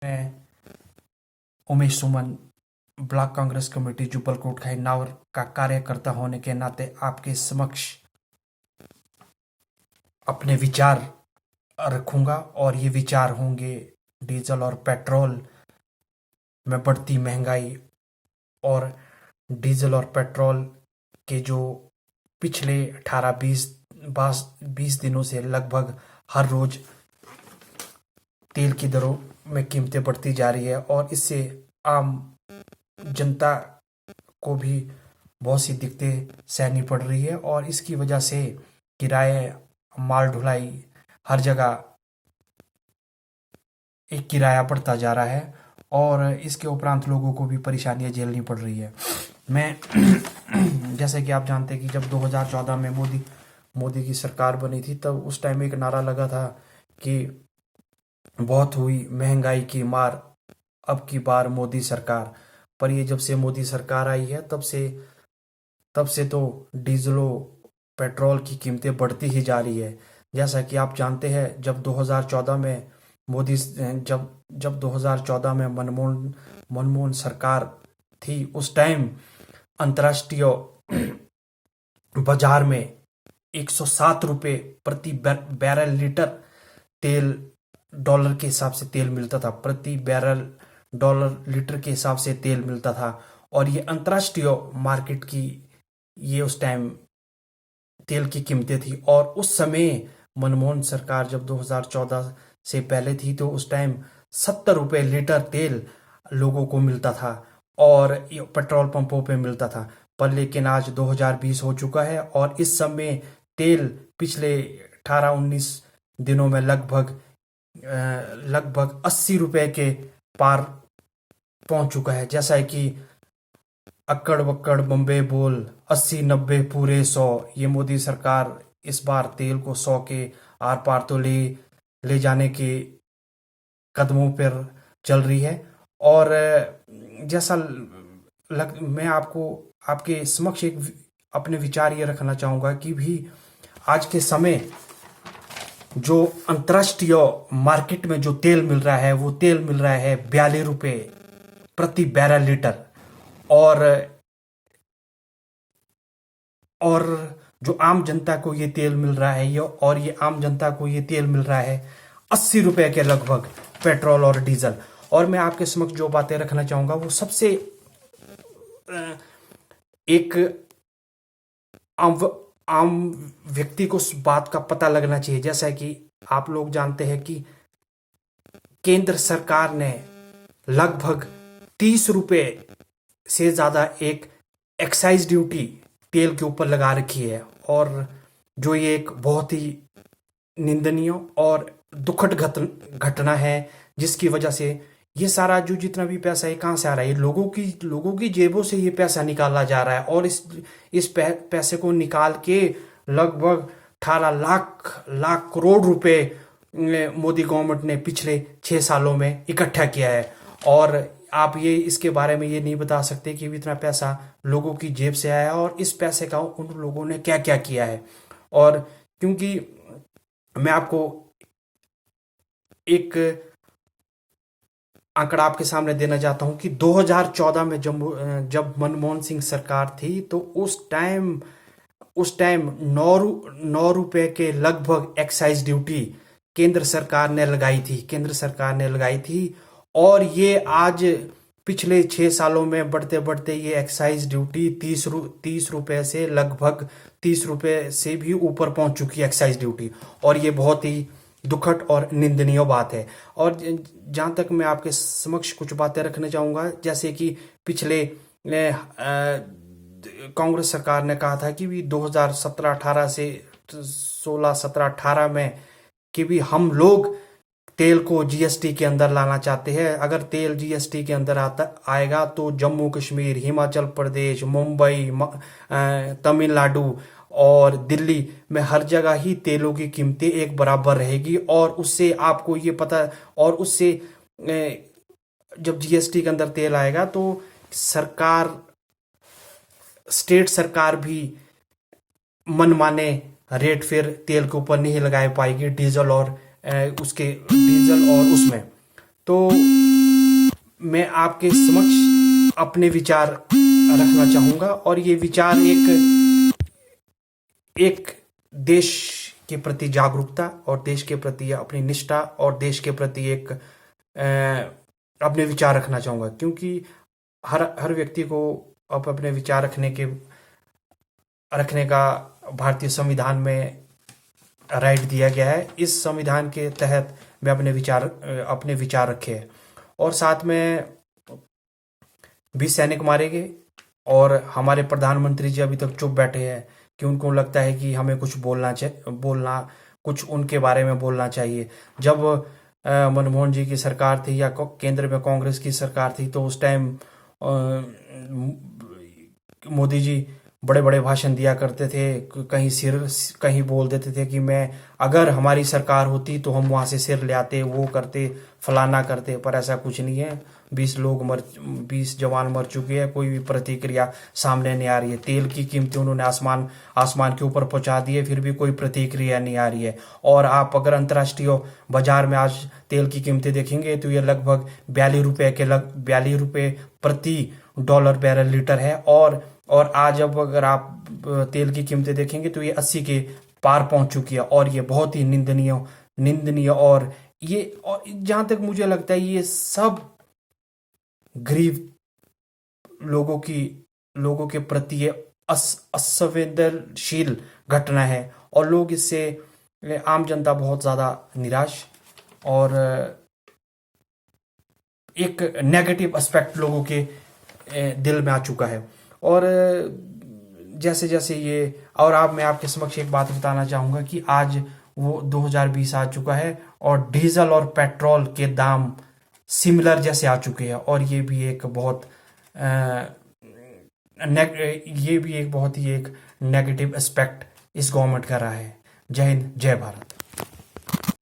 मैं Umesh Suman block Congress committee Jubbal Kot खाइनावर का कार्यकर्ता होने के नाते आपके समक्ष अपने विचार रखूंगा और ये विचार होंगे डीजल और पेट्रोल में बढ़ती महंगाई और डीजल और पेट्रोल के जो पिछले 18-20 दिनों से लगभग हर रोज तेल की दरों में कीमतें बढ़ती जा रही है और इससे आम जनता को भी बहुत सी दिक्कतें सहनी पड़ रही है और इसकी वजह से किराए, माल ढुलाई हर जगह एक किराया बढ़ता जा रहा है और इसके उपरांत लोगों को भी परेशानियां झेलनी पड़ रही है। मैं जैसे कि आप जानते हैं कि जब 2014 में मोदी की सरकार बनी थी तब उस टाइम एक नारा लगा था कि बहुत हुई महंगाई की मार, अब की बार मोदी सरकार। पर ये जब से मोदी सरकार आई है तब से तो डीजलों पेट्रोल की कीमतें बढ़ती ही जा रही है। जैसा कि आप जानते हैं जब 2014 में मोदी जब 2014 में मनमोहन सरकार थी उस टाइम अंतर्राष्ट्रीय बाजार में 107 रुपये प्रति बैरल लीटर तेल, डॉलर के हिसाब से तेल मिलता था, प्रति बैरल डॉलर लीटर के हिसाब से तेल मिलता था और ये अंतर्राष्ट्रीय मार्केट की ये उस टाइम तेल की कीमतें थी। और उस समय मनमोहन सरकार जब 2014 से पहले थी तो उस टाइम 70 रुपये लीटर तेल लोगों को मिलता था और ये पेट्रोल पंपों पे मिलता था। पर लेकिन आज 2020 हो चुका है और इस समय तेल पिछले 18-19 दिनों में लगभग 80 रुपये के पार पहुंच चुका है। जैसा है कि अक्कड़ बक्कड़ बम्बे बोल 80-90 पूरे 100, ये मोदी सरकार इस बार तेल को 100 के आर पार तो ले जाने के कदमों पर चल रही है। और जैसा मैं आपके समक्ष एक अपने विचार ये रखना चाहूँगा कि भी आज के समय जो अंतर्राष्ट्रीय मार्केट में जो तेल मिल रहा है वो तेल मिल रहा है 42 रुपये प्रति बैरल लीटर और जो आम जनता को ये तेल मिल रहा है ये आम जनता को ये तेल मिल रहा है 80 रुपये के लगभग पेट्रोल और डीजल। और मैं आपके समक्ष जो बातें रखना चाहूंगा वो सबसे एक आम व्यक्ति को उस बात का पता लगना चाहिए। जैसा कि आप लोग जानते हैं कि केंद्र सरकार ने लगभग 30 रुपये से ज्यादा एक एक्साइज ड्यूटी तेल के ऊपर लगा रखी है और जो ये एक बहुत ही निंदनीय और दुखद घटना है जिसकी वजह से ये सारा जो जितना भी पैसा है कहाँ से आ रहा है, लोगों की जेबों से ये पैसा निकाला जा रहा है और इस पैसे को निकाल के लगभग 18 लाख करोड़ रुपए मोदी गवर्नमेंट ने पिछले 6 सालों में इकट्ठा किया है। और आप ये इसके बारे में ये नहीं बता सकते कि इतना पैसा लोगों की जेब से आया और इस पैसे का उन लोगों ने क्या क्या किया है। और क्योंकि मैं आपको एक आंकड़ा आपके सामने देना चाहता हूं कि 2014 में जब मनमोहन सिंह सरकार थी तो उस टाइम 9 रुपए के लगभग एक्साइज ड्यूटी केंद्र सरकार ने लगाई थी और ये आज पिछले 6 सालों में बढ़ते बढ़ते ये एक्साइज ड्यूटी 30 रुपए से लगभग 30 रुपए से भी ऊपर पहुंच चुकी है एक्साइज ड्यूटी और ये बहुत ही दुखद और निंदनीय बात है। और जहां तक मैं आपके समक्ष कुछ बातें रखना चाहूंगा, जैसे कि पिछले कांग्रेस सरकार ने कहा था कि भी 2017-18 से 16-17-18 में कि भी हम लोग तेल को जीएसटी के अंदर लाना चाहते हैं। अगर तेल जीएसटी के अंदर आएगा तो जम्मू कश्मीर, हिमाचल प्रदेश, मुंबई, तमिलनाडु और दिल्ली में हर जगह ही तेलों की कीमतें एक बराबर रहेगी और उससे आपको ये पता और उससे जब जीएसटी के अंदर तेल आएगा तो स्टेट सरकार भी मनमाने रेट फिर तेल के ऊपर नहीं लगा पाएगी डीजल और उसमें। तो मैं आपके समक्ष अपने विचार रखना चाहूंगा, और ये विचार एक देश के प्रति जागरूकता और देश के प्रति अपनी निष्ठा और देश के प्रति एक अपने विचार रखना चाहूंगा, क्योंकि हर व्यक्ति को अपने विचार रखने का भारतीय संविधान में राइट दिया गया है। इस संविधान के तहत मैं अपने विचार रखे हैं। और साथ में 20 सैनिक मारे गए और हमारे प्रधानमंत्री जी अभी तक चुप बैठे हैं कि उनको लगता है कि हमें कुछ बोलना कुछ उनके बारे में बोलना चाहिए। जब मनमोहन जी की सरकार थी या केंद्र में कांग्रेस की सरकार थी, तो उस टाइम मोदी जी बड़े बड़े भाषण दिया करते थे, कहीं बोल देते थे कि मैं अगर हमारी सरकार होती तो हम वहां से सिर ले आते, वो करते, फलाना करते। पर ऐसा कुछ नहीं है। 20 जवान मर चुके हैं, कोई भी प्रतिक्रिया सामने नहीं आ रही है। तेल की कीमतें उन्होंने आसमान के ऊपर पहुंचा दी है, फिर भी कोई प्रतिक्रिया नहीं आ रही है। और आप अगर अंतर्राष्ट्रीय बाजार में आज तेल की कीमतें देखेंगे तो ये लगभग 42 रुपए प्रति डॉलर बैरल लीटर है। और आज अब अगर आप तेल की कीमतें देखेंगे तो ये 80 के पार पहुंच चुकी है, और ये बहुत ही निंदनीय और जहां तक मुझे लगता है ये सब गरीब लोगों के प्रति ये असंवेदनशील घटना है, और लोग इससे, आम जनता बहुत ज्यादा निराश और एक नेगेटिव एस्पेक्ट लोगों के दिल में आ चुका है। और जैसे जैसे ये, और अब मैं आपके समक्ष एक बात बताना चाहूंगा कि आज वो 2020 आ चुका है और डीजल और पेट्रोल के दाम सिमिलर जैसे आ चुके हैं, और ये भी एक बहुत ही एक नेगेटिव एस्पेक्ट इस गवर्नमेंट का रहा है। जय हिंद, जय भारत।